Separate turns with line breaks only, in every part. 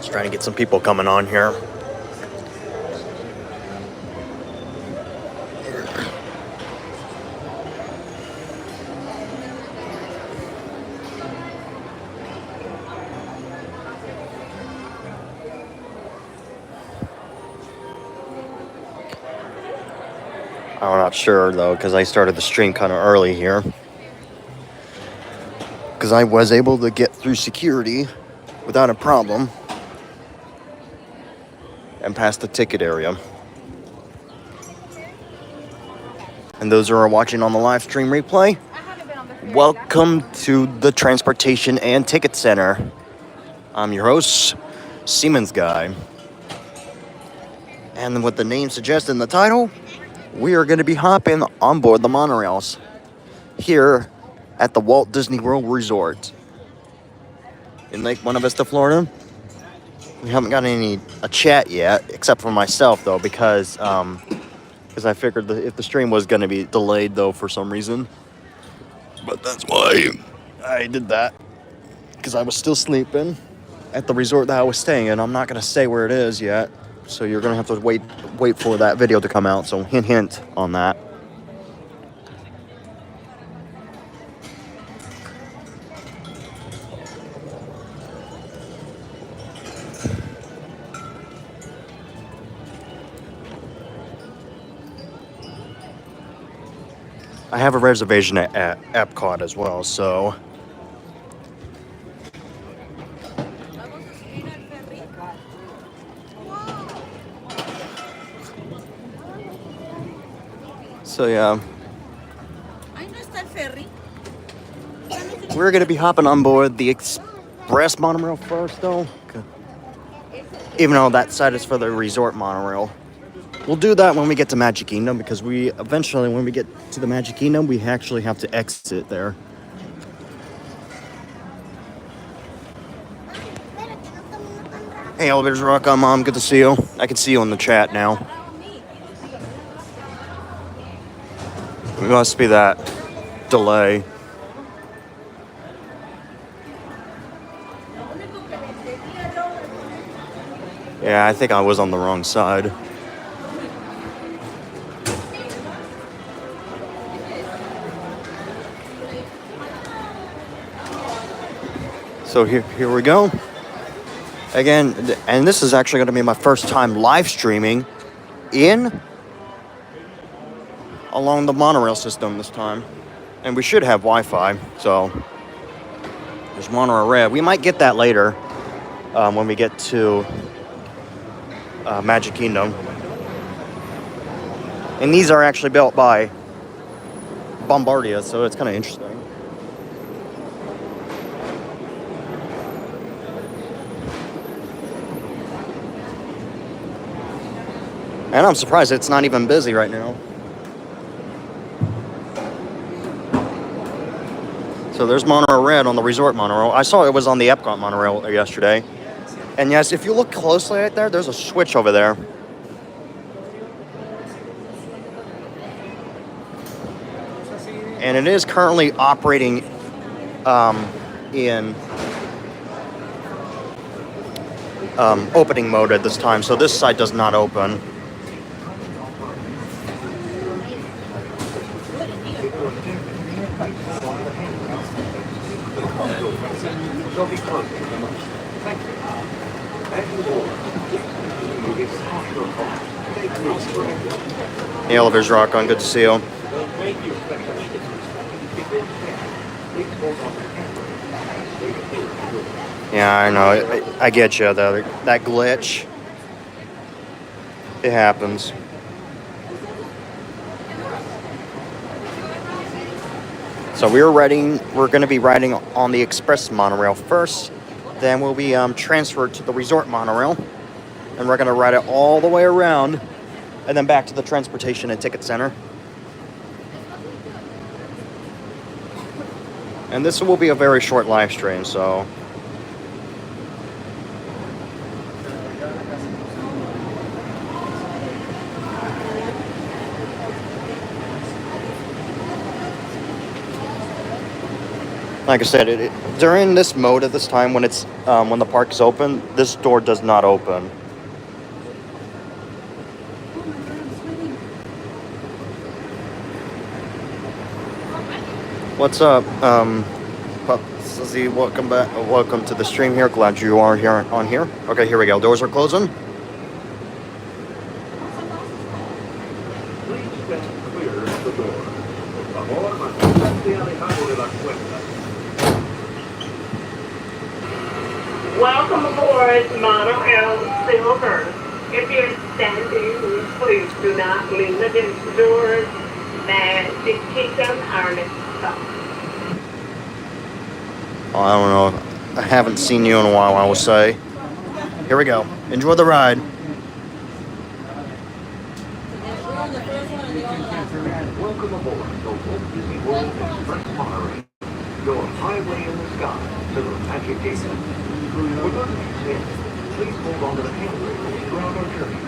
Just trying to get some people coming on here. I'm not sure though, because I started the stream kind of early here. Because I was able to get through security without a problem and past the ticket area. And those who are watching on the live stream replay, welcome to the Transportation and Ticket Center. I'm your host, Siemens Guy. And what the name suggests in the title, we are going to be hopping on board the monorails here at the Walt Disney World Resort in Lake Buena Vista, Florida. We haven't got a chat yet, except for myself though, because I figured that if the stream was going to be delayed though for some reason, but that's why I did that, because I was still sleeping at the resort that I was staying in. I'm not going to say where it is yet, so you're going to have to wait for that video to come out. So hint on that. I have a reservation at Epcot as well, so yeah. We're gonna be hopping on board the express monorail first, though, even though that side is for the resort monorail. We'll do that when we get to Magic Kingdom, because eventually, when we get to the Magic Kingdom, we actually have to exit there. Hey, Elevators Rock on, Mom. Good to see you. I can see you in the chat now. It must be that delay. Yeah, I think I was on the wrong side. So here we go. Again, and this is actually going to be my first time live streaming along the monorail system this time. And we should have Wi-Fi, so there's Monorail Red. We might get that later when we get to Magic Kingdom. And these are actually built by Bombardier, so it's kind of interesting. And I'm surprised it's not even busy right now. So there's Monorail Red on the resort monorail. I saw it was on the Epcot monorail yesterday. And yes, if you look closely right there, there's a switch over there. And it is currently operating in opening mode at this time. So this side does not open. The elevators rock on. Good to see you. Yeah, I know. I get you. That glitch. It happens. So we're going to be riding on the express monorail first. Then we'll be transferred to the resort monorail. And we're going to ride it all the way around. And then back to the Transportation and Ticket Center. And this will be a very short live stream, so... Like I said, during this mode at this time when the park is open, this door does not open. What's up, Susie? Welcome back. Welcome to the stream here. Glad you are here on here. Okay, here we go. Doors are closing.
Welcome aboard Monorail Silver. If you're standing, please do not lean against the doors. Magic Kingdom, our next stop.
Oh, I don't know. I haven't seen you in a while, I will say. Here we go. Enjoy the ride.
Welcome aboard the Walt Disney World Express Monorail. Your highway in the sky to the Magic Kingdom. We're going to be safe. Please hold on to the handrail throughout our journey.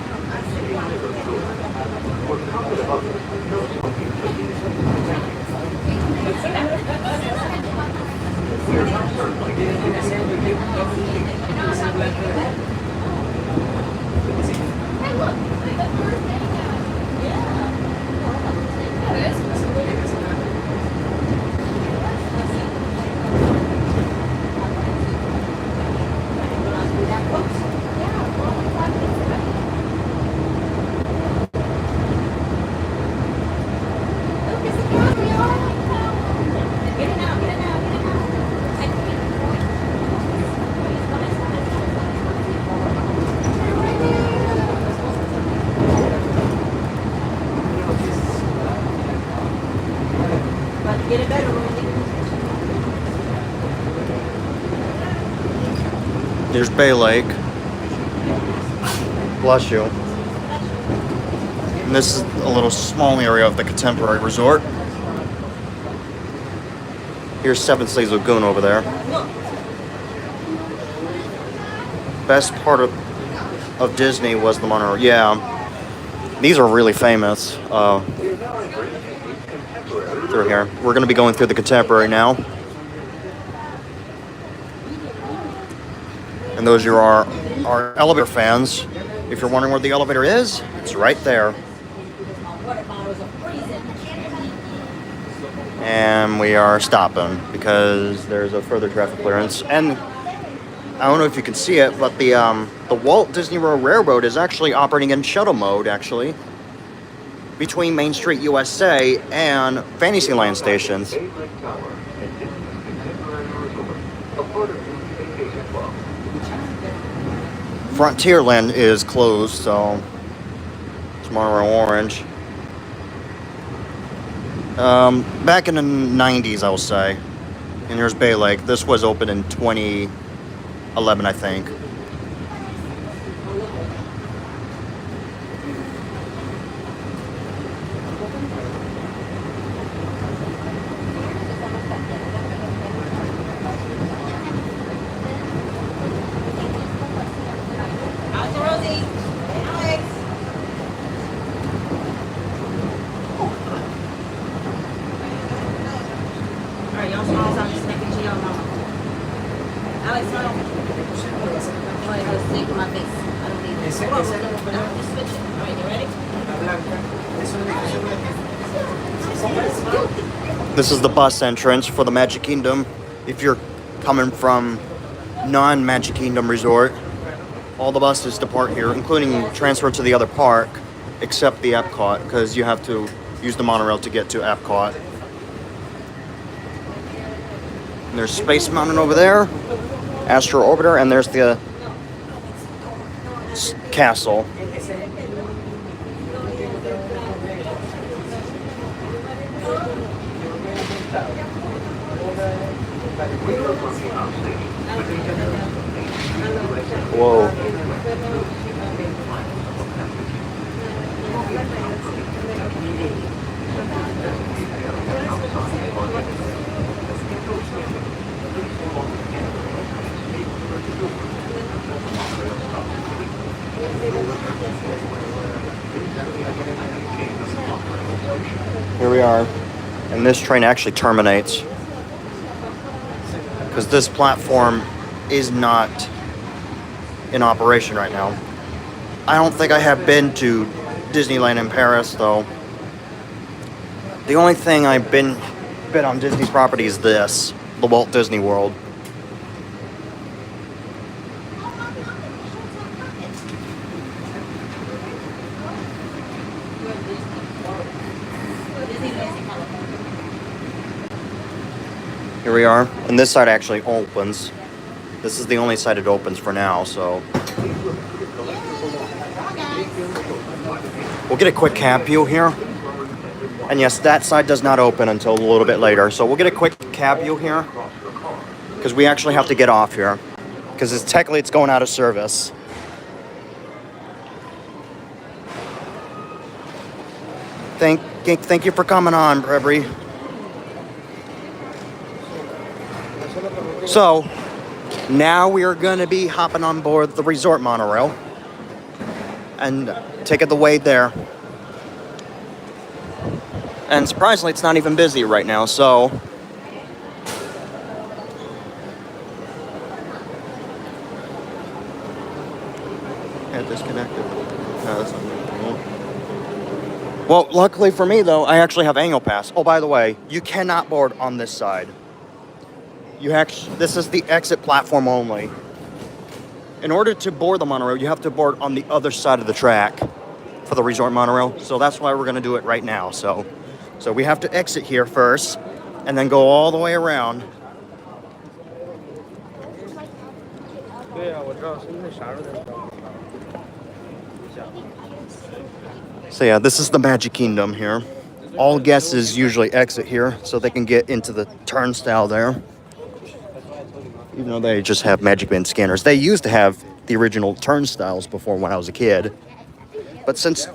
Stay clear of the door. For the comfort of others, no smoking, please. Thank you. We are now circling
There's Bay Lake. Bless you. And this is a little small area of the Contemporary Resort. Here's Seven Seas Lagoon over there. Best part of Disney was the Monorail. Yeah. These are really famous. Through here. We're going to be going through the Contemporary now. And those are our elevator fans. If you're wondering where the elevator is, it's right there. And we are stopping because there's a further traffic clearance. And I don't know if you can see it, but the Walt Disney World Railroad is actually operating in shuttle mode, actually, between Main Street USA and Fantasyland stations. Frontierland is closed, so it's Monorail Orange. Back in the 90s, I will say. And here's Bay Lake. This was open in 2011, I think. This is the bus entrance for the Magic Kingdom. If you're coming from non-Magic Kingdom resort, all the buses depart here, including transfer to the other park, except the Epcot, because you have to use the monorail to get to Epcot. And there's Space Mountain over there, Astro Orbiter, and there's the castle. Whoa. Here we are, and this train actually terminates because this platform is not in operation right now. I don't think I have been to Disneyland in Paris, though. The only thing I've been on Disney's property is this, the Walt Disney World. Here we are, and this side actually opens. This is the only side it opens for now, so we'll get a quick cab view here. And yes, that side does not open until a little bit later, so we'll get a quick cab view here because we actually have to get off here because technically it's going out of service. Thank you for coming on, Brebry. So now we are going to be hopping on board the resort monorail and taking the way there. And surprisingly, it's not even busy right now, so yeah, disconnected. No, that's not cool. Well, luckily for me, though, I actually have annual pass. Oh, by the way, you cannot board on this side. This is the exit platform only. In order to board the monorail, you have to board on the other side of the track for the resort monorail. So that's why we're going to do it right now. So we have to exit here first and then go all the way around. So yeah, this is the Magic Kingdom here. All guests usually exit here so they can get into the turnstile there. Even though they just have Magic Band scanners. They used to have the original turnstiles before when I was a kid. But since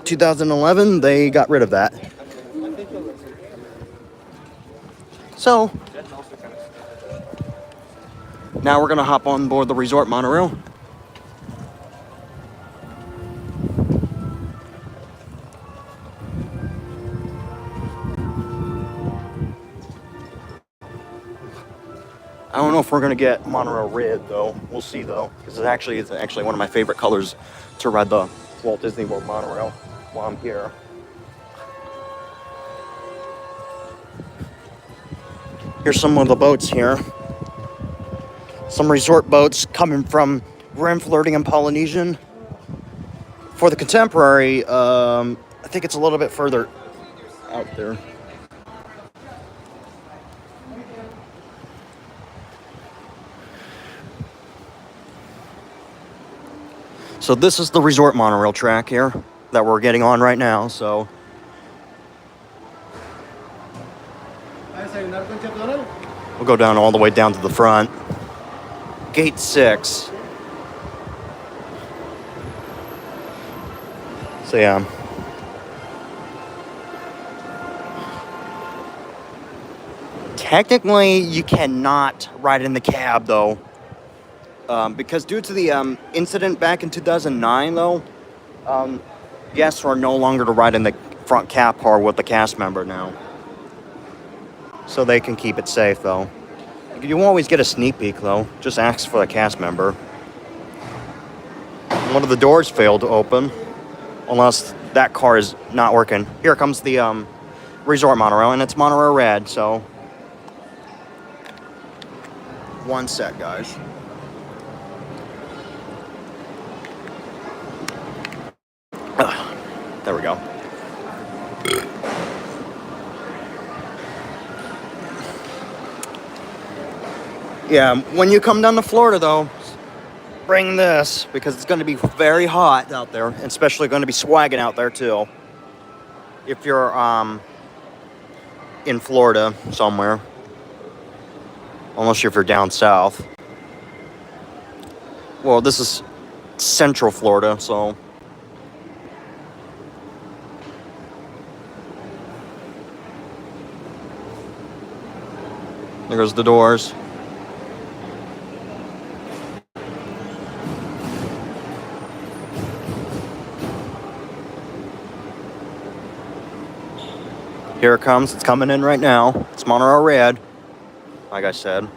2011, they got rid of that. So, now we're going to hop on board the resort monorail. I don't know if we're going to get Monorail Red, though. We'll see, though. Because it's actually one of my favorite colors to ride the Walt Disney World monorail while I'm here. Here's some of the boats here. Some resort boats coming from Grand Flirting and Polynesian. For the Contemporary, I think it's a little bit further out there. So this is the resort monorail track here that we're getting on right now, so. We'll go down all the way down to the front. Gate 6. So yeah. Technically, you cannot ride in the cab, though. Because due to the incident back in 2009, though, guests are no longer to ride in the front cab car with the cast member now. So they can keep it safe, though. You won't always get a sneak peek, though. Just ask for the cast member. One of the doors failed to open, unless that car is not working. Here comes the resort monorail, and it's Monorail Red, so. One sec, guys. There we go. Yeah, when you come down to Florida, though, bring this because it's going to be very hot out there, and especially going to be swagging out there too. If you're in Florida somewhere, unless if you're down south. Well, this is Central Florida, so. There goes the doors. Here it comes. It's coming in right now. It's Monorail Red, like I said.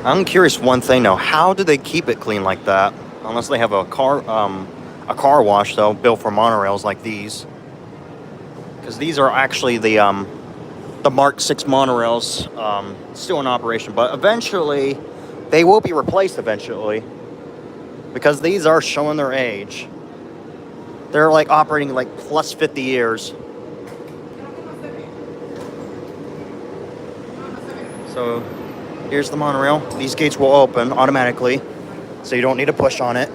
I'm curious one thing though. How do they keep it clean like that? Unless they have a car wash though, built for monorails like these. Because these are actually the Mark 6 monorails, still in operation. But eventually, they will be replaced eventually. Because these are showing their age. They're like operating like plus 50 years. So here's the monorail. These gates will open automatically, so you don't need to push on it.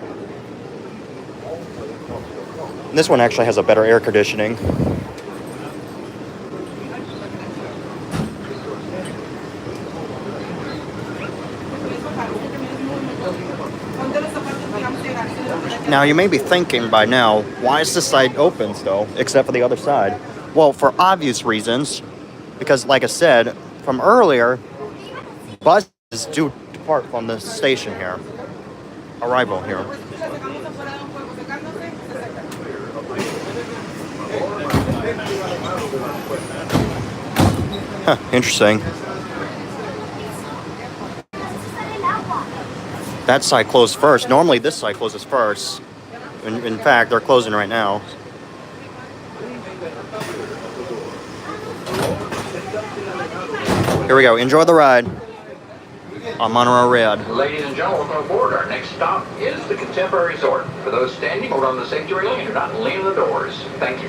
And this one actually has a better air conditioning. Now you may be thinking by now, why is this side open still, except for the other side? Well, for obvious reasons, because like I said from earlier, buses do depart from the station here, arrival here. Huh, interesting. That side closed first. Normally this side closes first. In fact, they're closing right now. Here we go. Enjoy the ride on Monorail Red.
Ladies and gentlemen, welcome aboard. Our next stop is the Contemporary Resort. For those standing, hold on the safety railing and do not lean the doors. Thank you.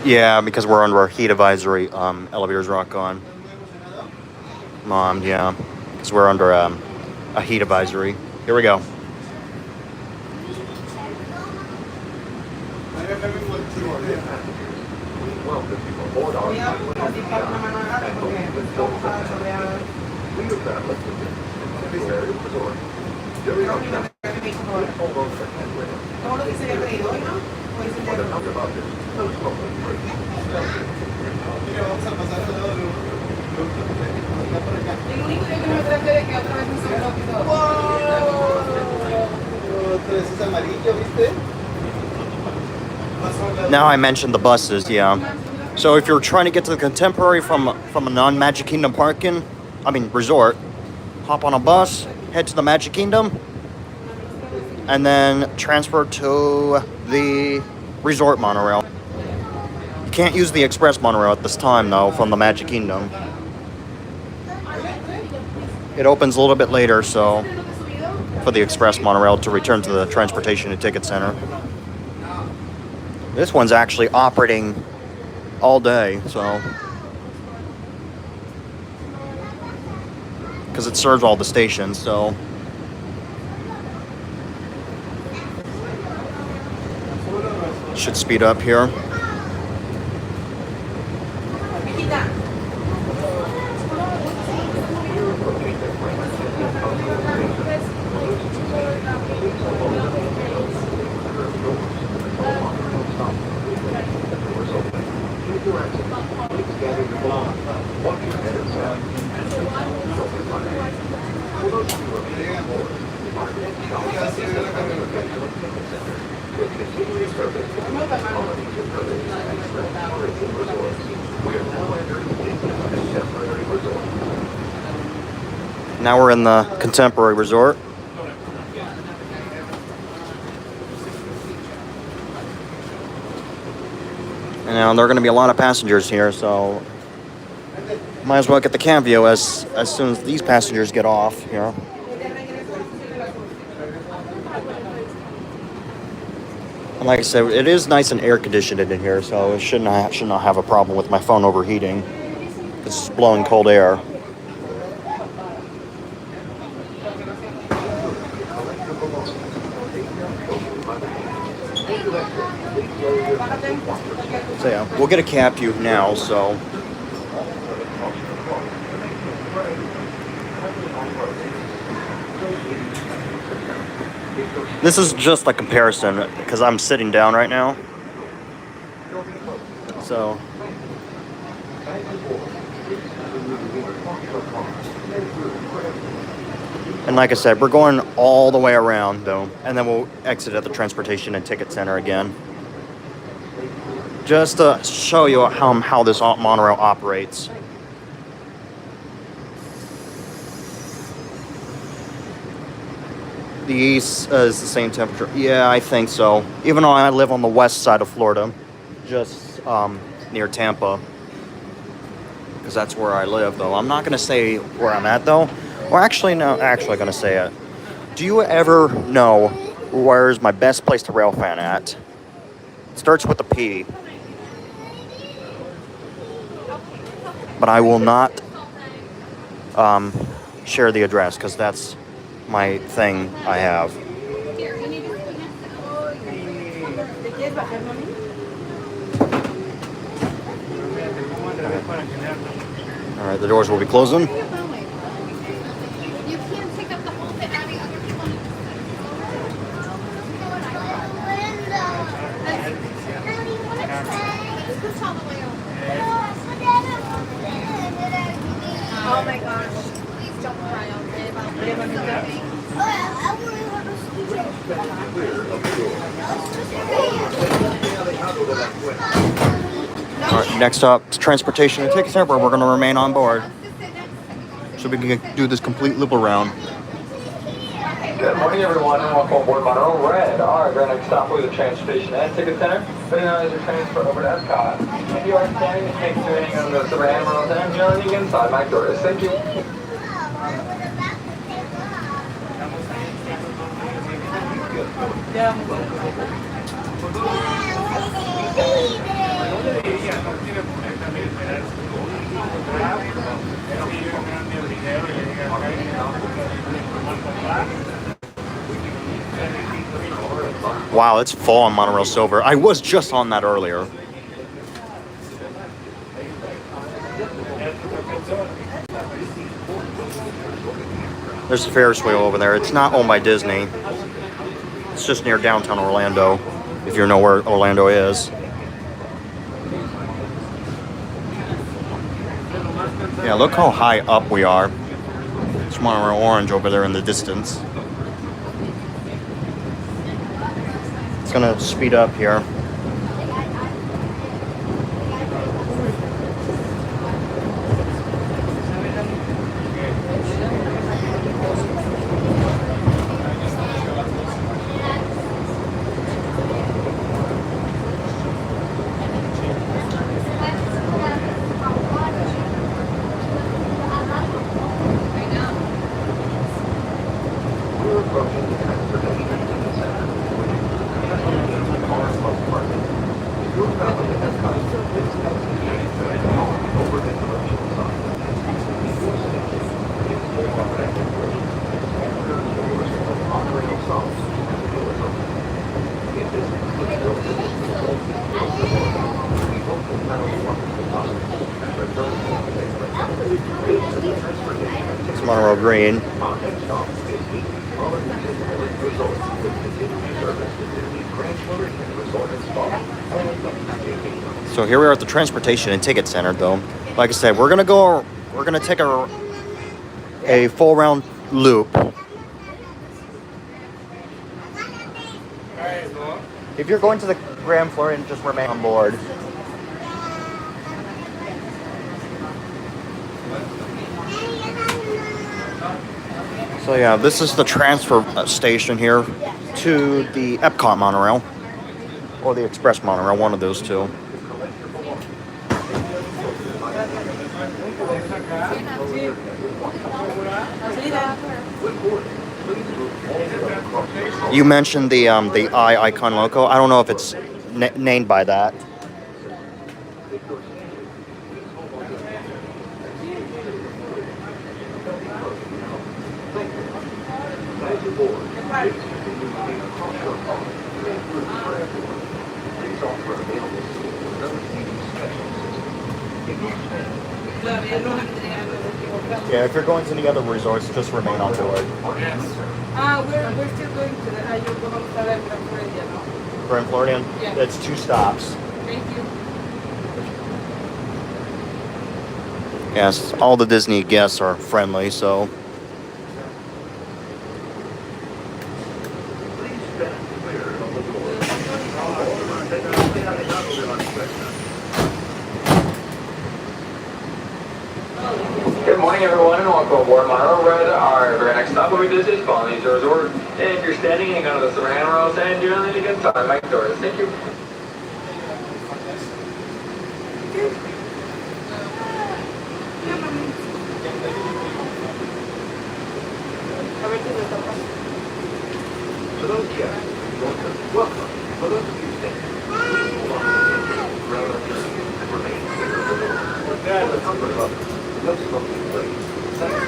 Yeah, because we're under a heat advisory. Elevators rock on. Mom, yeah, because we're under a heat advisory. Here we go. Now I mentioned the buses, yeah. So if you're trying to get to the Contemporary from a non-Magic Kingdom resort, hop on a bus, head to the Magic Kingdom, and then transfer to the resort monorail. You can't use the express monorail at this time though from the Magic Kingdom. It opens a little bit later, so for the express monorail to return to the transportation and ticket center. This one's actually operating all day, so because it serves all the stations, so should speed up here. Now we're in the Contemporary Resort. And now there are going to be a lot of passengers here, so might as well get the cam view as soon as these passengers get off here. And like I said, it is nice and air conditioned in here, so it should not have a problem with my phone overheating. It's blowing cold air. So yeah, we'll get a cab view now, so this is just a comparison because I'm sitting down right now. So and like I said, we're going all the way around though, and then we'll exit at the transportation and ticket center again. Just to show you how this monorail operates. The east is the same temperature. Yeah, I think so. Even though I live on the west side of Florida, just near Tampa, because that's where I live. Though I'm not gonna say where I'm at though. Or actually, no. Actually, gonna say it. Do you ever know where's my best place to rail fan at? It starts with a P. But I will not share the address because that's my thing I have. All right, the doors will be closing.
You can't pick up the whole thing. I mean, other people need to push all the way over. Oh my gosh. Please don't cry, okay?
All right, next up is transportation and tickets where we're going to remain on board. So we can do this complete loop around.
Good morning, everyone, and welcome aboard Monorail. Our next stop will be the transportation and ticket center, but now is a transfer over to Epcot. If you are standing and take tuning on the Saran Rails and joining inside my doors. Thank you.
Wow, it's full on Monorail Silver. I was just on that earlier. There's a Ferris wheel over there. It's not owned by Disney. It's just near downtown Orlando, if you know where Orlando is. Yeah, look how high up we are. It's Monorail Orange over there in the distance. It's gonna speed up here. It's Monorail Green. So here we are at the Transportation and Ticket Center, though. Like I said, we're gonna take a full round loop. If you're going to the Grand Floridian, just remain on board. So yeah, this is the transfer station here to the Epcot monorail or the Express monorail, one of those two. You mentioned the eye icon logo. I don't know if it's named by that. Yeah, if you're going to any other resorts, just remain on board.
We're still going to the Grand Floridian.
Grand Floridian?
Yeah.
It's 2 stops.
Thank you.
Yes, all the Disney guests are friendly, so.
Good morning, morning, everyone, and welcome aboard Monorail. Our very next stop will be Disney's Polynesian Resort. If you're standing, hang on to the silver handrails, and do not lean against the automatic doors. Thank you.
For those guests, welcome. For those of you staying, please hold on to the handle, grab a drink, and remain clear of the door. For the comfort of others, no smoking, please. Second,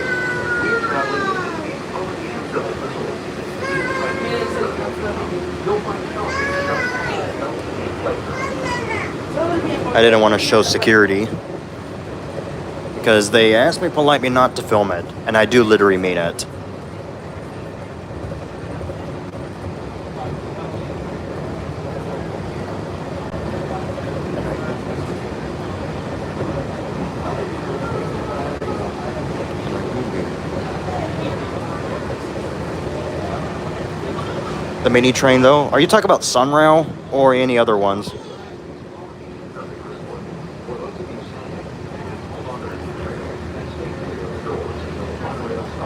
we are traveling with Disney's Polynesian Resort. You'll find shopping, and flavor.
I didn't want to show security because they asked me politely not to film it, and I do literally mean it. The mini train, though, are you talking about Sunrail or any other ones?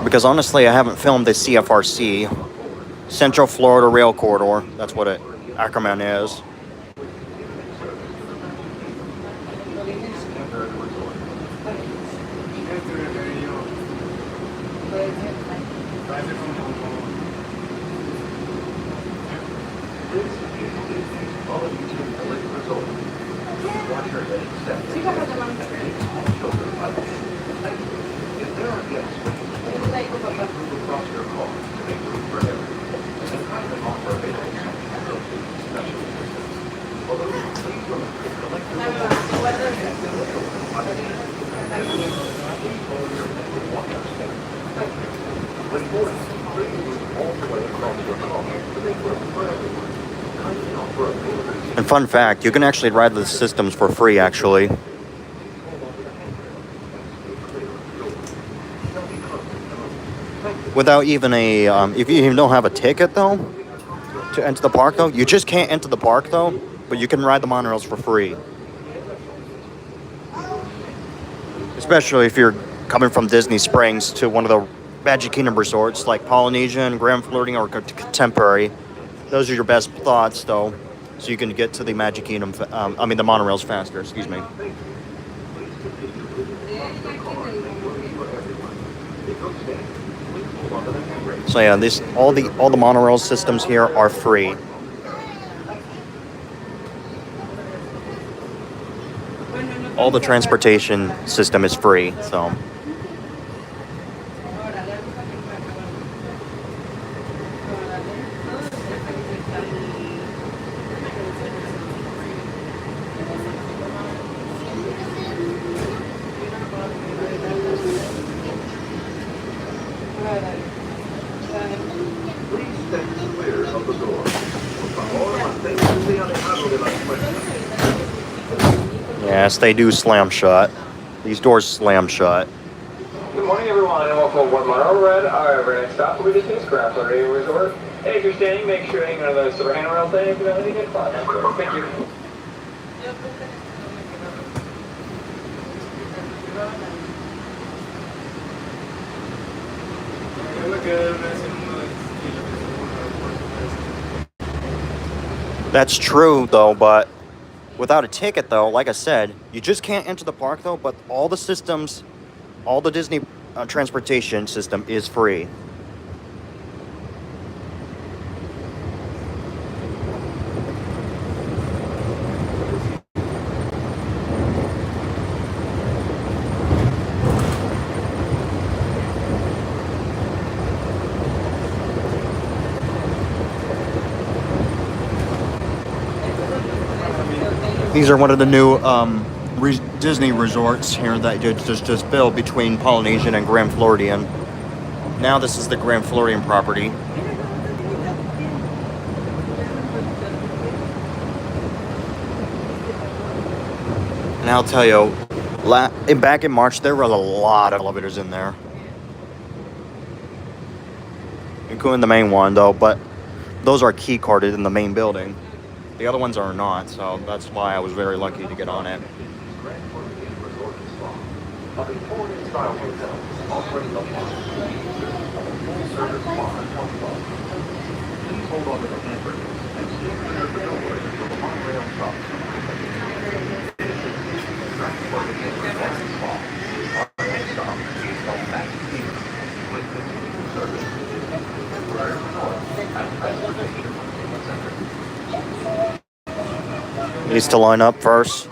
Because honestly, I haven't filmed the CFRC, Central Florida Rail Corridor. That's what it acronym is. And fun fact, you can actually ride the systems for free, actually. Without even a, if you even don't have a ticket, though, to enter the park, though, you just can't enter the park, though, but you can ride the monorails for free. Especially if you're coming from Disney Springs to one of the Magic Kingdom resorts, like Polynesian, Grand Floridian, or Contemporary. Those are your best thoughts, though, so you can get to the Magic Kingdom, the monorails faster, excuse me. So yeah, all the monorail systems here are free. All the transportation system is free, so. Yes, they do slam shut. These doors slam shut.
Good morning, everyone, and welcome aboard Monorail. Our very next stop will be Disney's Grand Floridian Resort. Hey, if you're standing, make sure to hang on to those silver handrails. If you don't need to get caught. Thank you.
That's true, though, but without a ticket, though, like I said, you just can't enter the park, though, but all the systems, all the Disney transportation system is free. These are one of the new Disney resorts here that just built between Polynesian and Grand Floridian. Now this is the Grand Floridian property. And I'll tell you, back in March, there were a lot of elevators in there. Including the main one, though, but those are key carded in the main building. The other ones are not, so that's why I was very lucky to get on it.
style hotel, offering the full-service bar and club. Please hold on to the handbrake and stay clear of the doors until the monorail stops. Transport begins at Monorail Spa. Our next stop is the Magic Kingdom, with continued service to temporary resort and transportation to the center.
Needs to line up first.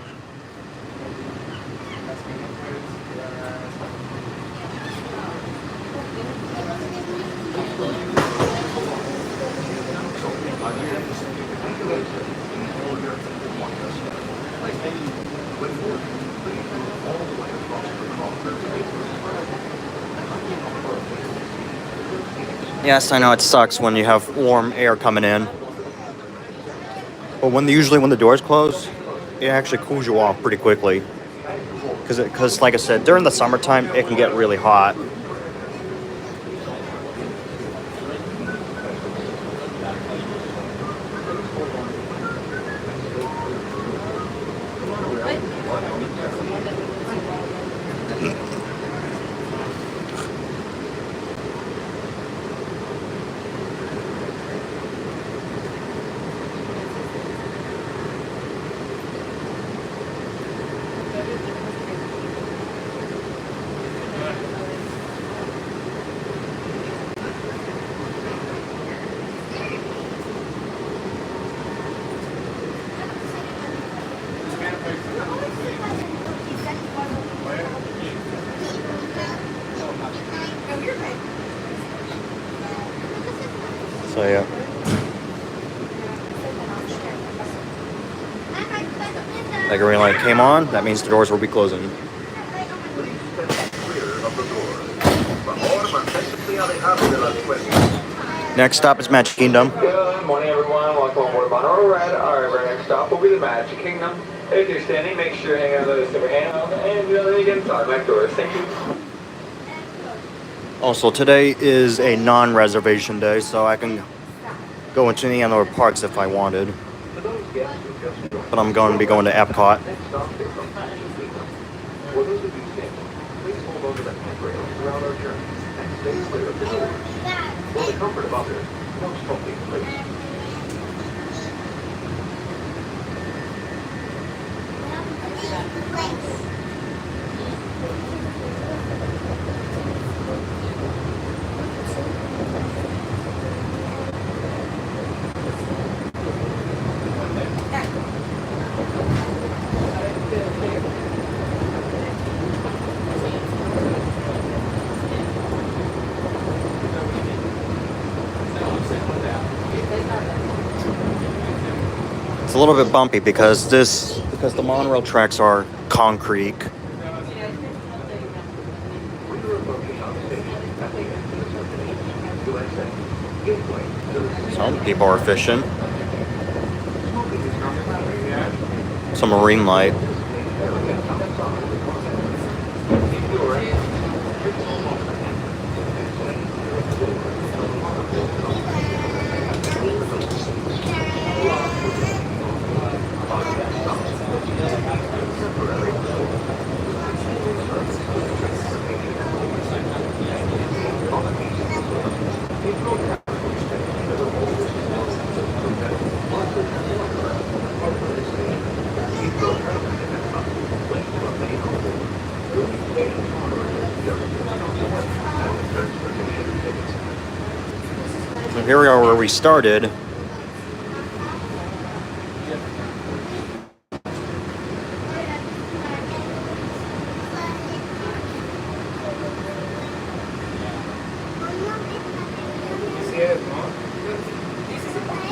Yes, I know it sucks when you have warm air coming in. But usually when the doors close, it actually cools you off pretty quickly. Because like I said, during the summertime, it can get really hot. So yeah. That green light came on, that means the doors will be closing. Next stop is Magic Kingdom.
Good morning, everyone. Welcome aboard Monorail. Our very next stop will be the Magic Kingdom. If you're standing, make sure you hang on those silver handles, and then you get inside my doors. Thank you.
Also, today is a non-reservation day, so I can go into any other parks if I wanted. But I'm going to be going to Epcot.
Next stop is the Magic Kingdom. For those of you standing, please hold on to the handrails throughout our journey and stay clear of the doors. For the comfort of others, no smoking, please.
It's a little bit bumpy because the monorail tracks are concrete.
We are approaching our station at the end of the destination. To exit, gateway to the
Some people are fishing.
smoking is not allowed.
Some marine light. So here we are where we started.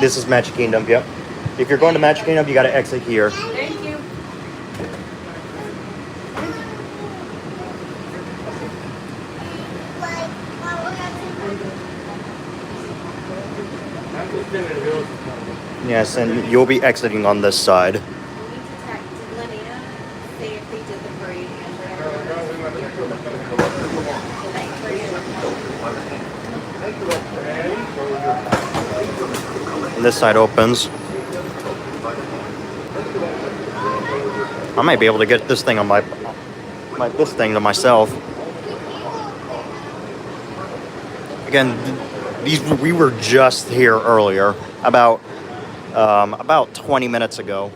This is Magic Kingdom, yep. If you're going to Magic Kingdom, you gotta exit here.
Thank you.
Yes, and you'll be exiting on this side.
We need to text Linnea, say if they did the parade and
And this side opens. I might be able to get this thing on this thing to myself. Again, we were just here earlier, about 20 minutes ago.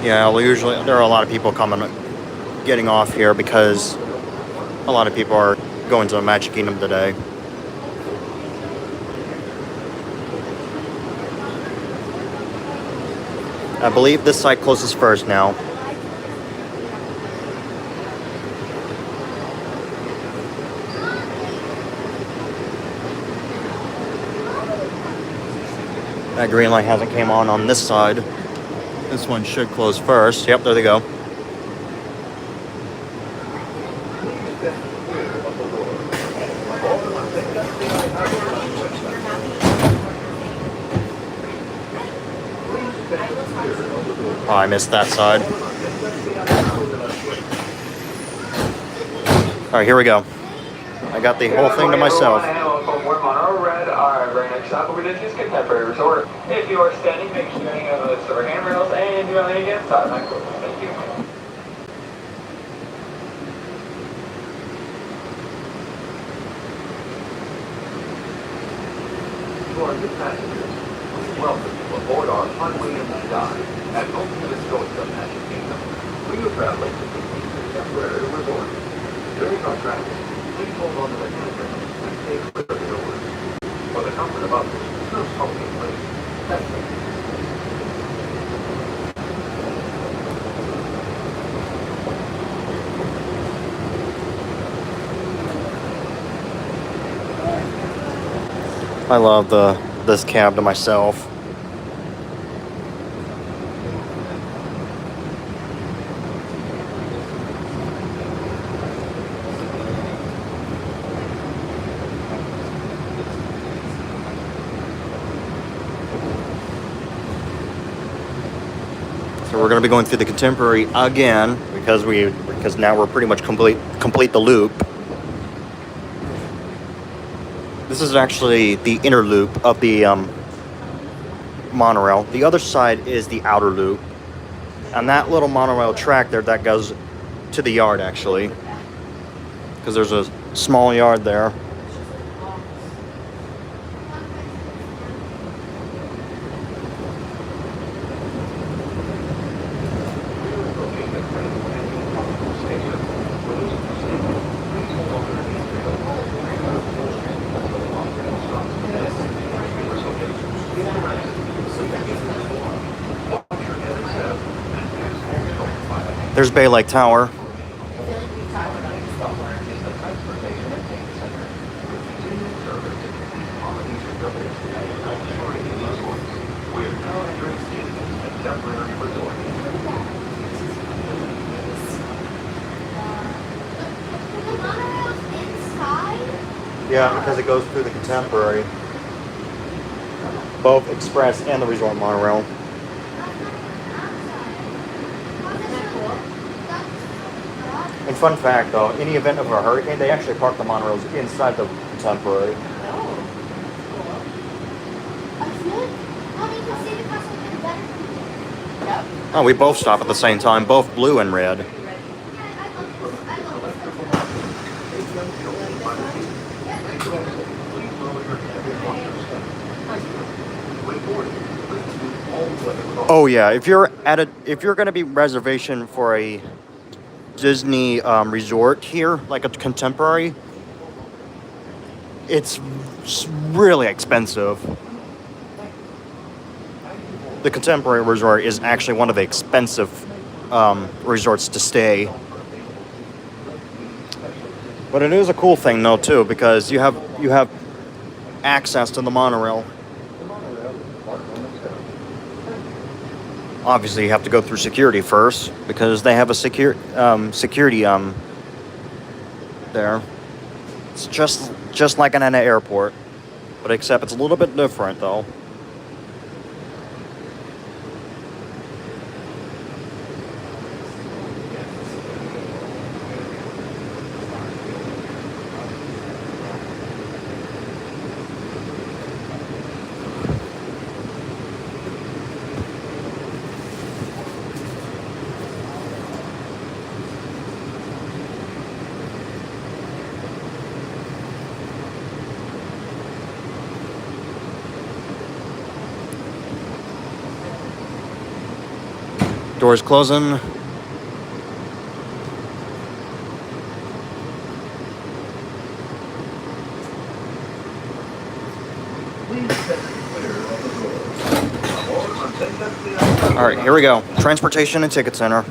Yeah, well, usually there are a lot of people getting off here because a lot of people are going to the Magic Kingdom today. I believe this side closes first now. That green light hasn't came on this side. This one should close first. Yep, there they go. Oh, I missed that side. Alright, here we go. I got the whole thing to myself.
Our next stop will be Disney's Contemporary Resort. If you are standing, make sure you have a list of our handrails and do not lean against side microphones. Thank you.
To our new passengers, welcome aboard our Highway in the Sky at Ultimate Choice of Magic Kingdom. We are traveling to Disney's Contemporary Resort. During our travels, please hold on to the handrails and stay clear of the doors. For the comfort of others, no smoking, please. Thank you.
I love this cab to myself. So we're going to be going through the Contemporary again because now we're pretty much complete the loop. This is actually the inner loop of the monorail. The other side is the outer loop. And that little monorail track there, that goes to the yard actually. Because there's a small yard there. There's Bay Lake Tower. Yeah, because it goes through the Contemporary. Both Express and the Resort Monorail. And fun fact though, in the event of a hurricane, they actually park the monorails inside the Contemporary. Oh, we both stop at the same time, both blue and red. Oh yeah, if you're going to be reservation for a Disney resort here, like a Contemporary, it's really expensive. The Contemporary Resort is actually one of the expensive resorts to stay. But it is a cool thing though too, because you have access to the monorail. Obviously, you have to go through security first because they have a security there. It's just like an airport, but except it's a little bit different though. Doors closing. All right, here we go. Transportation and Ticket Center.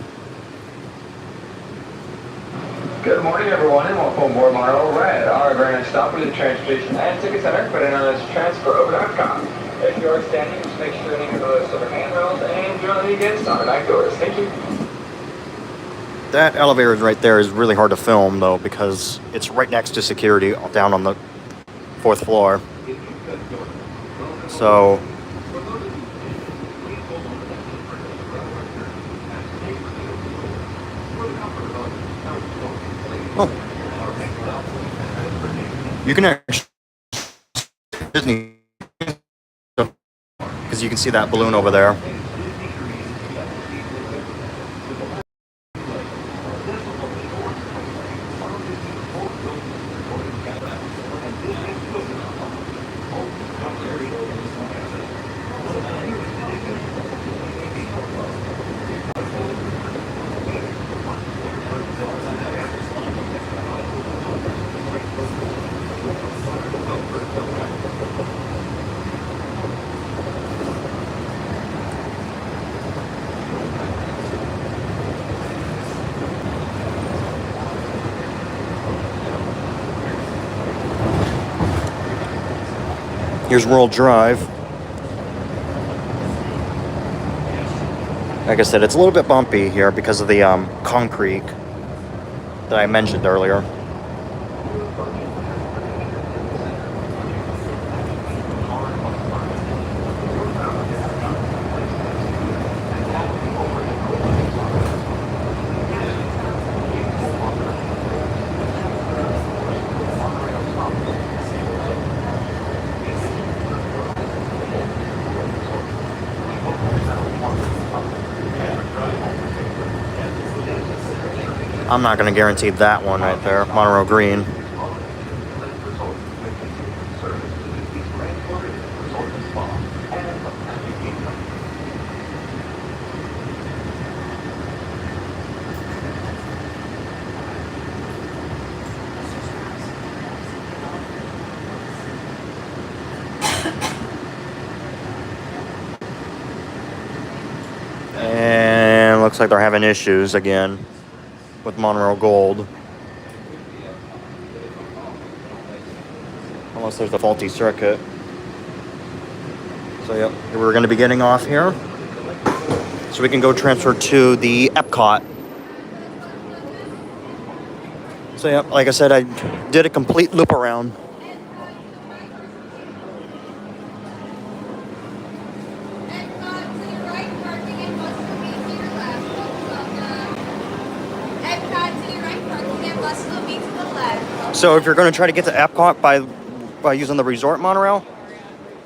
Good morning, everyone, and welcome aboard Monorail Red. Our very next stop is the Transportation and Ticket Center, better known as Transfer over to Epcot. If you are standing, just make sure you know the silver handrails and do not lean against automatic doors. Thank you.
That elevator right there is really hard to film, though, because it's right next to security down on the 4th floor. So... Oh. You can actually Disney because you can see that balloon over there. Here's World Drive. Like I said, it's a little bit bumpy here because of the concrete that I mentioned earlier. I'm not going to guarantee that one right there, Monorail Green. And looks like they're having issues again with Monorail Gold. Unless there's a faulty circuit. So yep, we're going to be getting off here. So we can go transfer to the Epcot. So yep, like I said, I did a complete loop around. So if you're going to try to get to Epcot by using the resort monorail,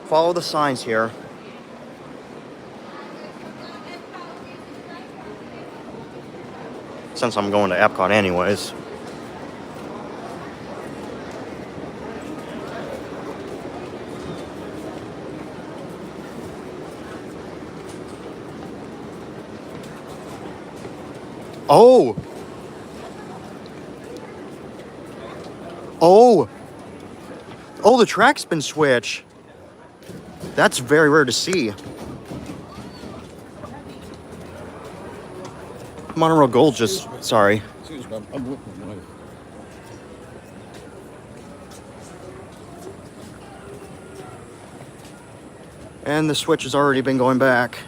follow the signs here. Since I'm going to Epcot anyways. Oh! Oh! Oh, the track's been switched. That's very rare to see. Monorail Gold just... Sorry.
Excuse me, I'm with my wife.
And the switch has already been going back.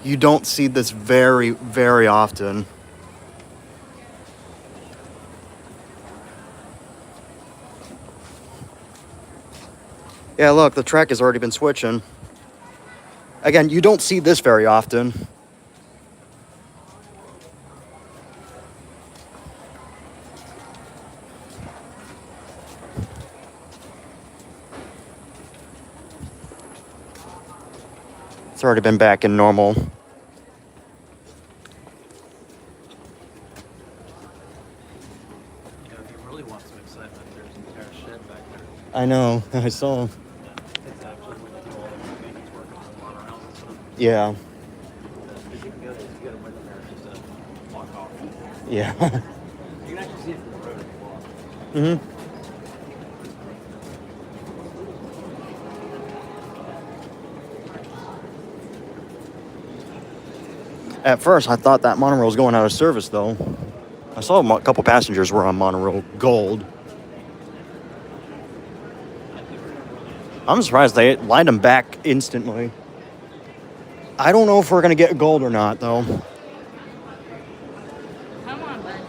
You don't see this very, very often. Yeah, look, the track has already been switching. Again, you don't see this very often. It's already been back in normal.
Yeah, if you really want some excitement, there's an entire shed back there.
I know, I saw.
It's actually where they do all the babies working on the monorails and stuff.
Yeah. Yeah.
You can actually see it from the road if you walk.
hmm At first, I thought that monorail was going out of service, though. I saw a couple passengers were on Monorail Gold. I'm surprised they lined them back instantly. I don't know if we're going to get gold or not, though.
Come on, bud.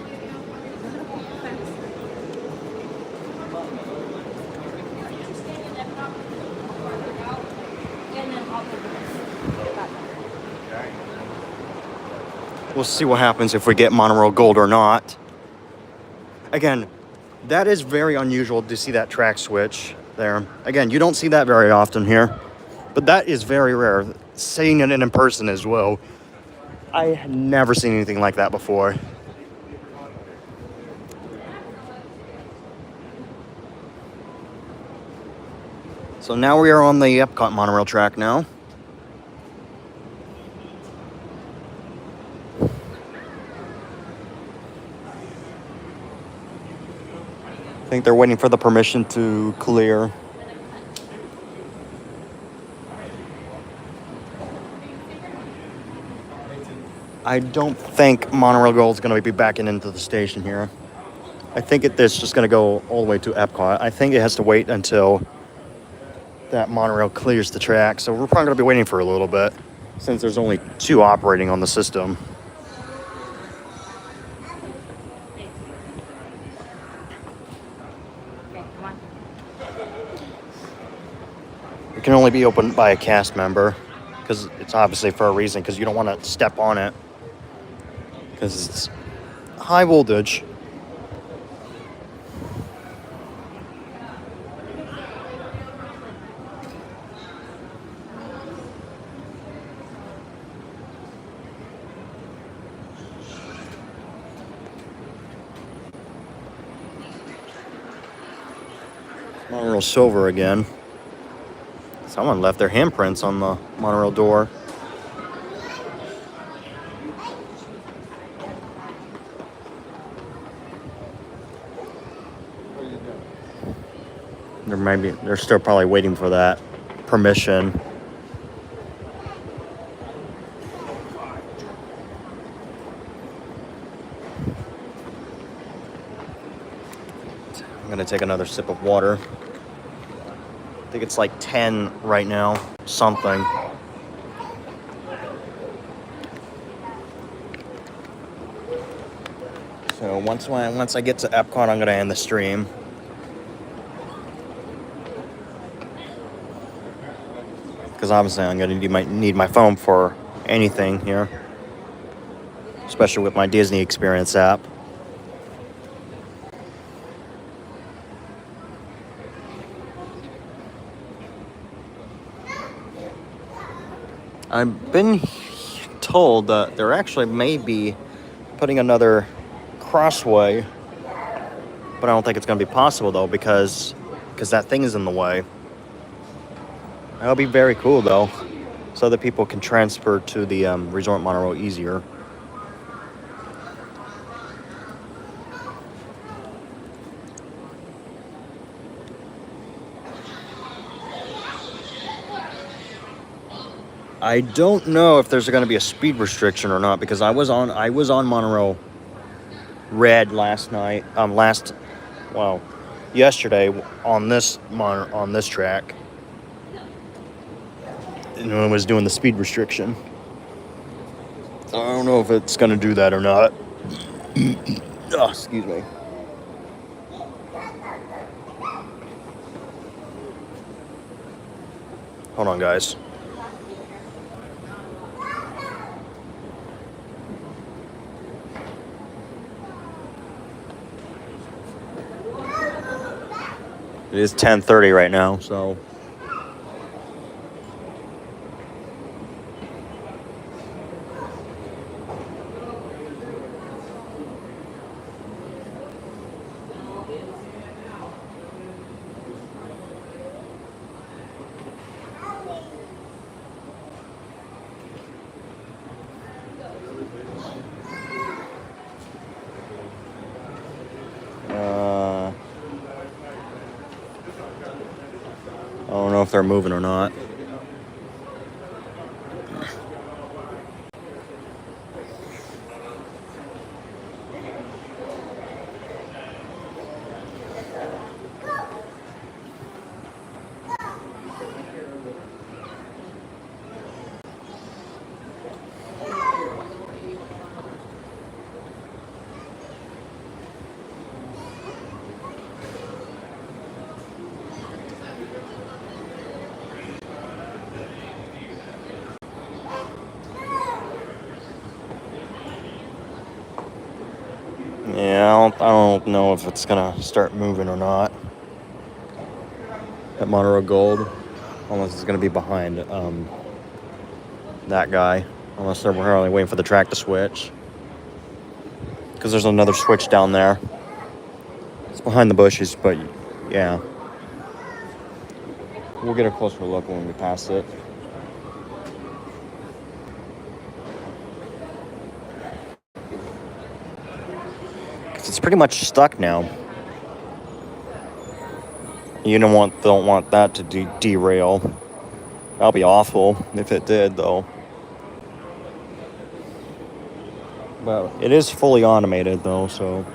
We'll see what happens if we get Monorail Gold or not. Again, that is very unusual to see that track switch there. Again, you don't see that very often here, but that is very rare. Seeing it in person as well. I have never seen anything like that before. So now we are on the Epcot monorail track now. I think they're waiting for the permission to clear. I don't think Monorail Gold is going to be backing into the station here. I think it's just going to go all the way to Epcot. I think it has to wait until that monorail clears the track. So we're probably going to be waiting for a little bit since there's only 2 operating on the system.
Okay, come on.
It can only be opened by a cast member because it's obviously for a reason, because you don't want to step on it because it's high voltage. Monorail silver again. Someone left their handprints on the monorail door. They're still probably waiting for that permission. I'm gonna take another sip of water. I think it's like 10 right now, something. So once I get to Epcot, I'm gonna end the stream. Because obviously I'm gonna need my phone for anything here, especially with my Disney Experience app. I've been told that they're actually may be putting another crossway, but I don't think it's going to be possible though because that thing is in the way. That'll be very cool though, so that people can transfer to the resort monorail easier. I don't know if there's going to be a speed restriction or not because I was on Monorail Red last night. Yesterday on this track, and it was doing the speed restriction. I don't know if it's going to do that or not. Oh, excuse me. Hold on, guys. It is 10:30 right now, so I don't know if they're moving or not. Yeah, I don't know if it's gonna start moving or not. At Monorail Gold, unless it's gonna be behind that guy, unless we're only waiting for the track to switch. Because there's another switch down there. It's behind the bushes, but yeah. We'll get a closer look when we pass it. Because it's pretty much stuck now. You don't want that to derail. That'll be awful if it did, though. But it is fully automated, though, so.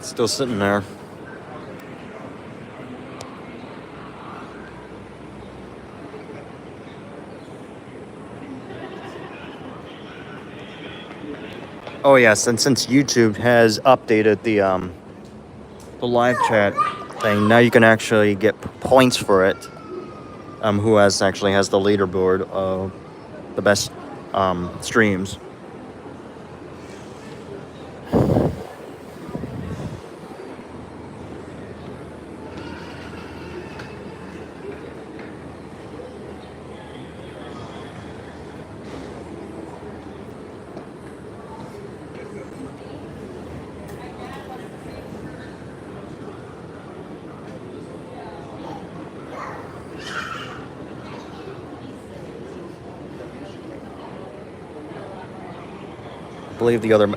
Still sitting there. Oh yes, and since YouTube has updated the live chat thing, now you can actually get points for it. Who has the leaderboard of the best streams. I believe the other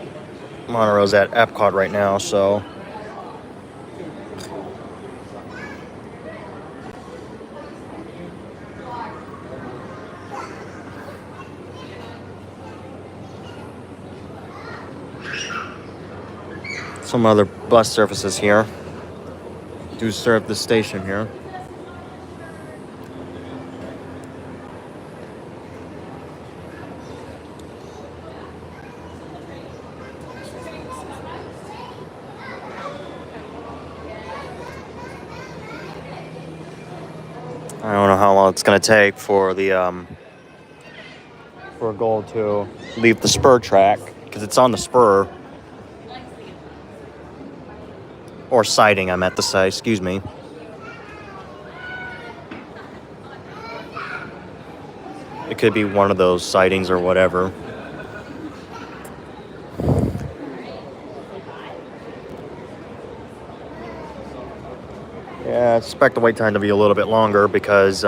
monorail's at Epcot right now, so. Some other bus services here do serve the station here. I don't know how long it's going to take for the for Gold to leave the spur track, because it's on the spur. Or siding, I meant to say, excuse me. It could be one of those sidings or whatever. Yeah, I expect the wait time to be a little bit longer because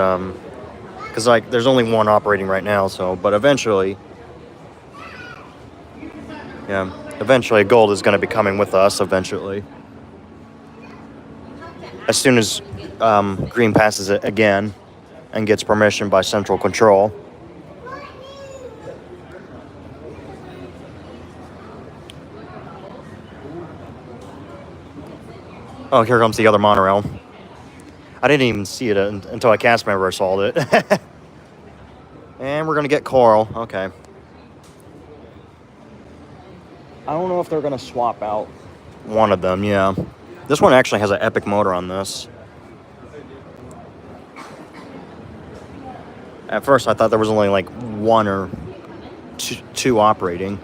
like there's only one operating right now, so but eventually Gold is going to be coming with us eventually. As soon as Green passes it again and gets permission by Central Control. Oh, here comes the other monorail. I didn't even see it until a cast member saw it. And we're going to get Coral. Okay. I don't know if they're going to swap out one of them, yeah. This one actually has an epic motor on this. At first, I thought there was only like one or two operating.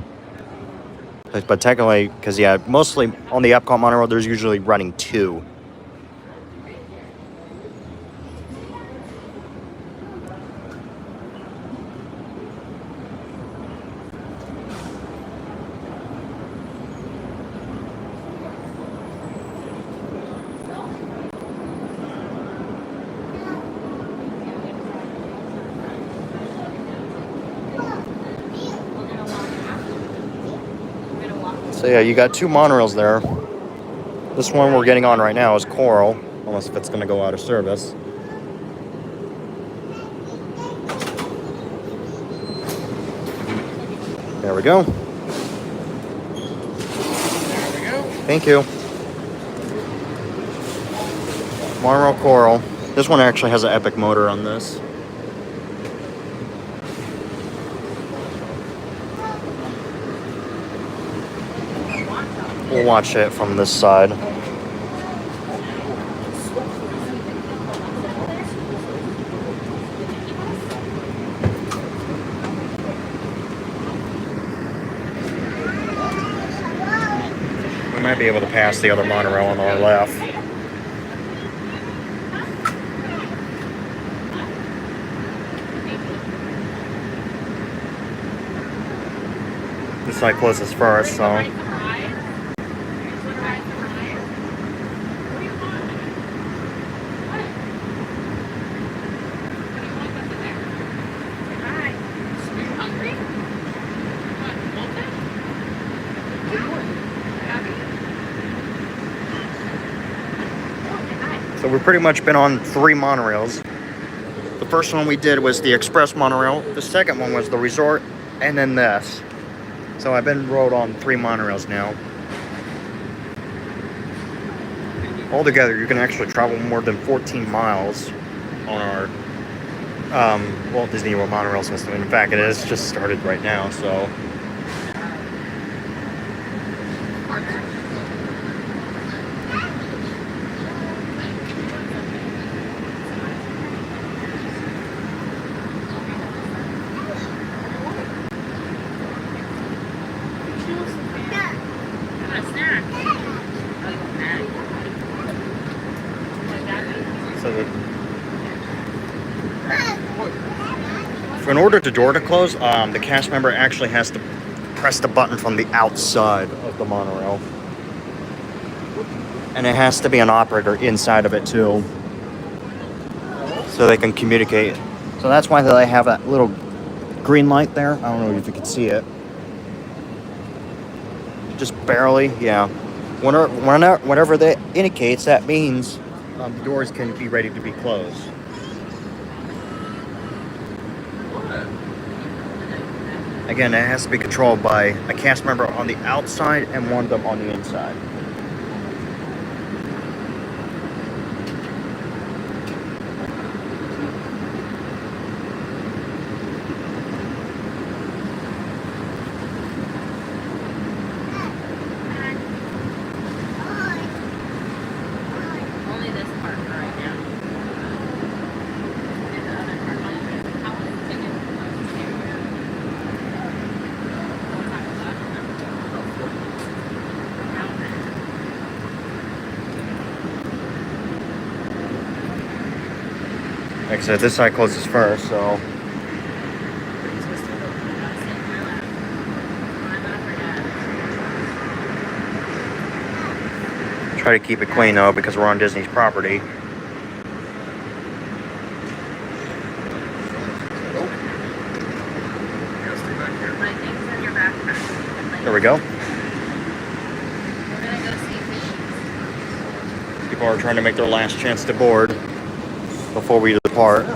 But technically, because yeah, mostly on the Epcot monorail, there's usually running two. So yeah, you got two monorails there. This one we're getting on right now is Coral, unless if it's going to go out of service. There we go. Thank you. Monorail Coral. This one actually has an epic motor on this. We'll watch it from this side. We might be able to pass the other monorail on our left. This side closes first, so. So we've pretty much been on 3 monorails. The first one we did was the express monorail. The second one was the resort, and then this. So I've been rode on 3 monorails now. Altogether, you can actually travel more than 14 miles on our Walt Disney World monorail system. In fact, it has just started right now, so. In order to door to close, the cast member actually has to press the button from the outside of the monorail. And it has to be an operator inside of it too, so they can communicate. So that's why they have that little green light there. I don't know if you can see it. Just barely, yeah. Whenever that indicates, that means the doors can be ready to be closed. Again, it has to be controlled by a cast member on the outside and one of them on the inside.
Only this part right now.
Like I said, this side closes first, so. Try to keep it clean though, because we're on Disney's property. There we go. People are trying to make their last chance to board before we depart.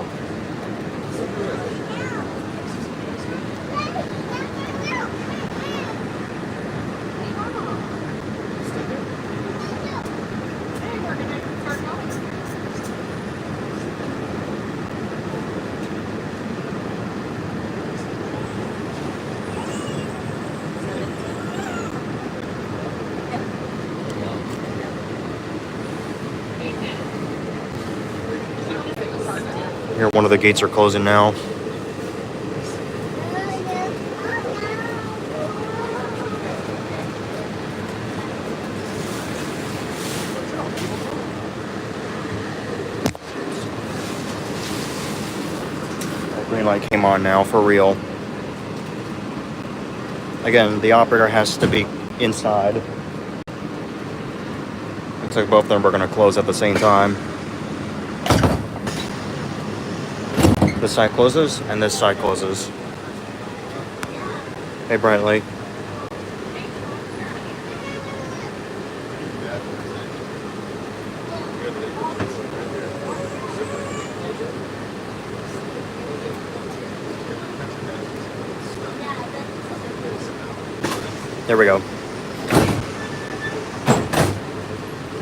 Here, one of the gates are closing now. That green light came on now, for real. Again, the operator has to be inside. Looks like both of them are going to close at the same time. This side closes, and this side closes. Hey, Bradley. There we go.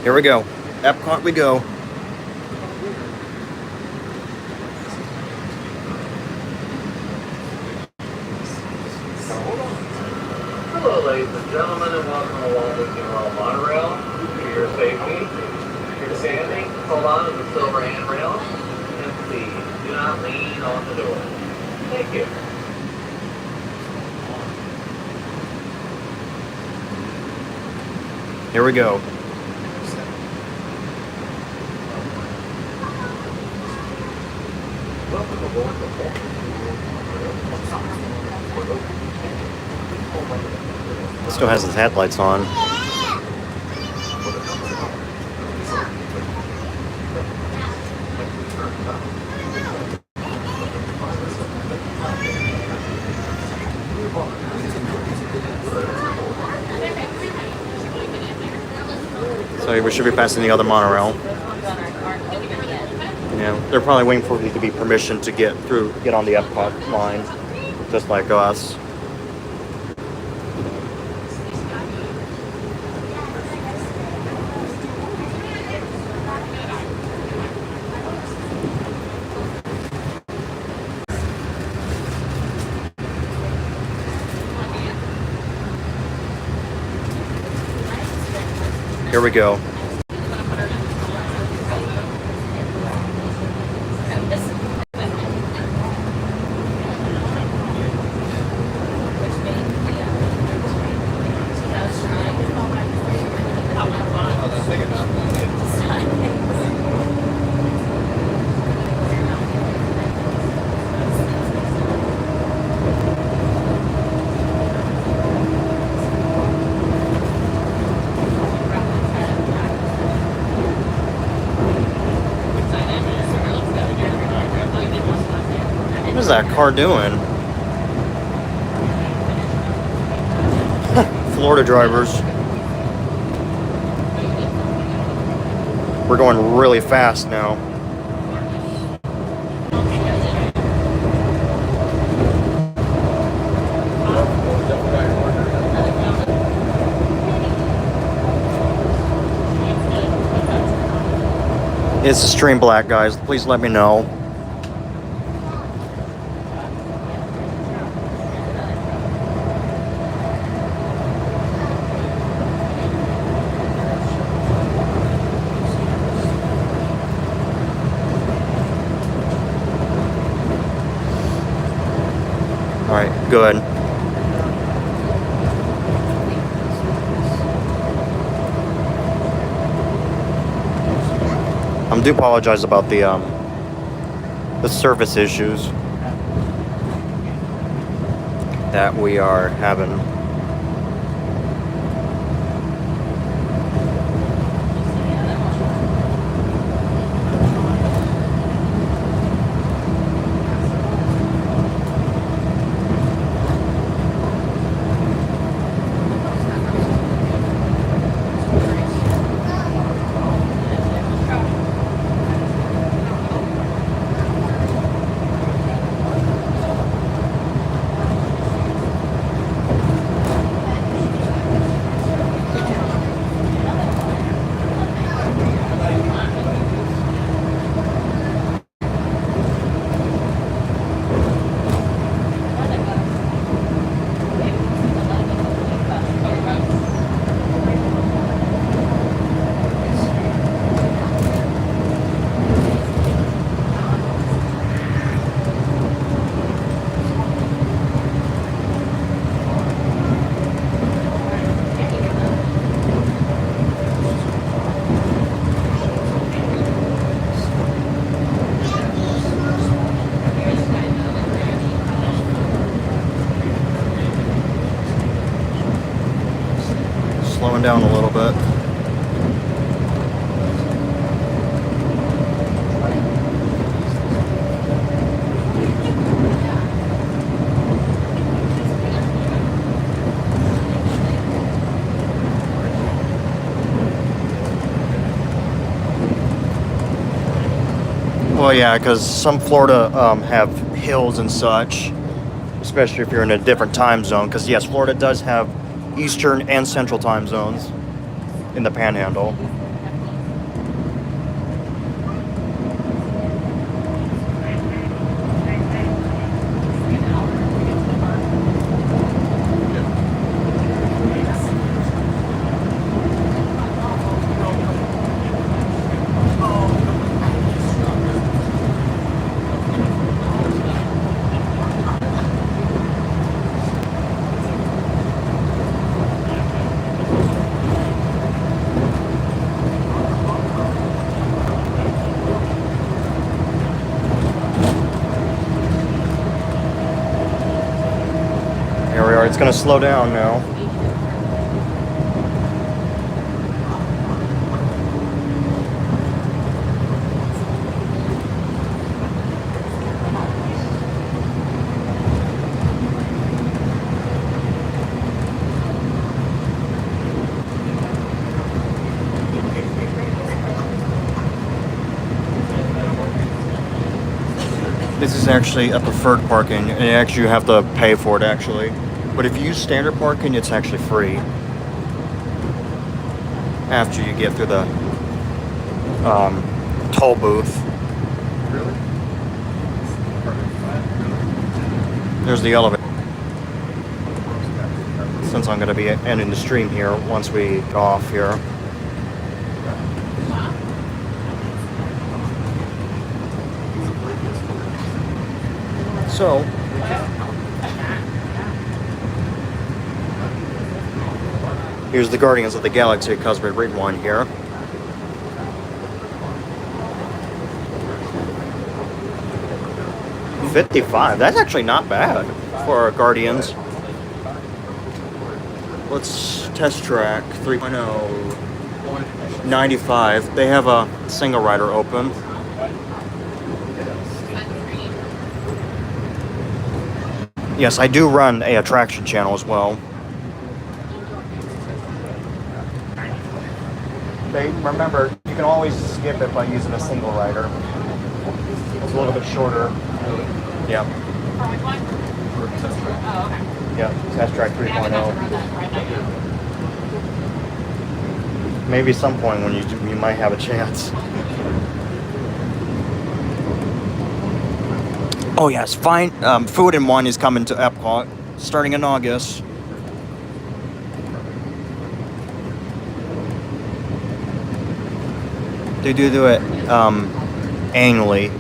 Here we go. Epcot we go.
Hello, ladies and gentlemen, and welcome to Walt Disney World Monorail. For your safety, if you're standing, hold on to the silver handrail, and please do not lean on the door. Thank you.
Here we go.
Welcome aboard the Walt Disney World Monorail.
Still has his headlights on. So we should be passing the other monorail. Yeah, they're probably waiting for you to be permission to get on the Epcot line, just like us. Here we go. What is that car doing? Florida drivers. We're going really fast now. Is the stream black, guys? Please let me know. All right, good. I do apologize about the service issues that we are having. Slowing down a little bit. Well, yeah, because some Florida have hills and such, especially if you're in a different time zone. Because yes, Florida does have Eastern and Central time zones in the Panhandle. Here we are. It's going to slow down now. This is actually a preferred parking, and actually you have to pay for it actually. But if you use standard parking, it's actually free. After you get through the toll booth. There's the elevator. Since I'm going to be ending the stream here once we go off here. So, here's the Guardians of the Galaxy Cosmic Rewind here. $55. That's actually not bad for Guardians. Let's test track 3.0. 95. They have a single rider open. Yes, I do run a attraction channel as well. Remember, you can always skip it by using a single rider. It's a little bit shorter. Yeah. Yeah, test track 3.0. Maybe at some point when you might have a chance. Oh yes, fine. Food and Wine is coming to Epcot starting in August. They do it annually.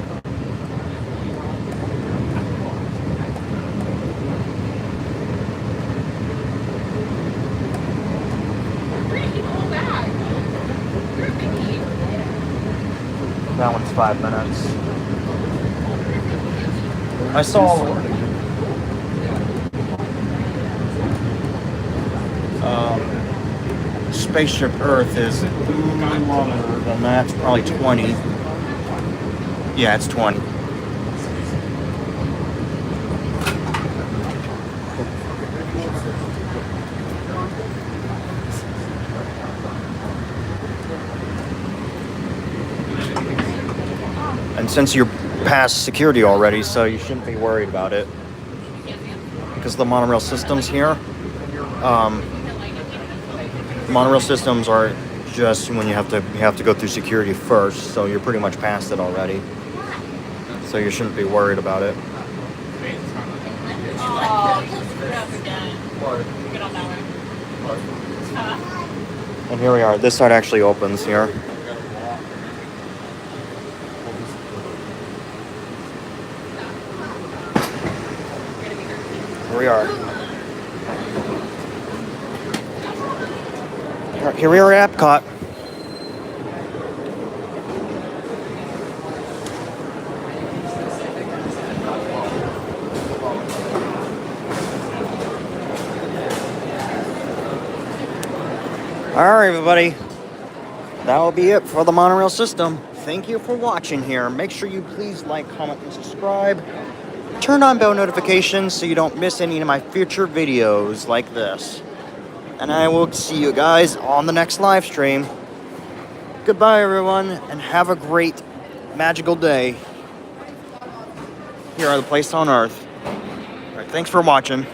That one's 5 minutes. I saw Spaceship Earth is longer than that. It's probably 20. Yeah, it's 20. And since you're past security already, so you shouldn't be worried about it. Because the monorail systems here, monorail systems are just when you have to go through security first, so you're pretty much past it already. So you shouldn't be worried about it. And here we are. This side actually opens here. Here we are. Here we are at Epcot. All right, everybody. That will be it for the monorail system. Thank you for watching here. Make sure you please like, comment, and subscribe. Turn on bell notifications so you don't miss any of my future videos like this. And I will see you guys on the next live stream. Goodbye, everyone, and have a great, magical day here at the place on Earth. All right, thanks for watching.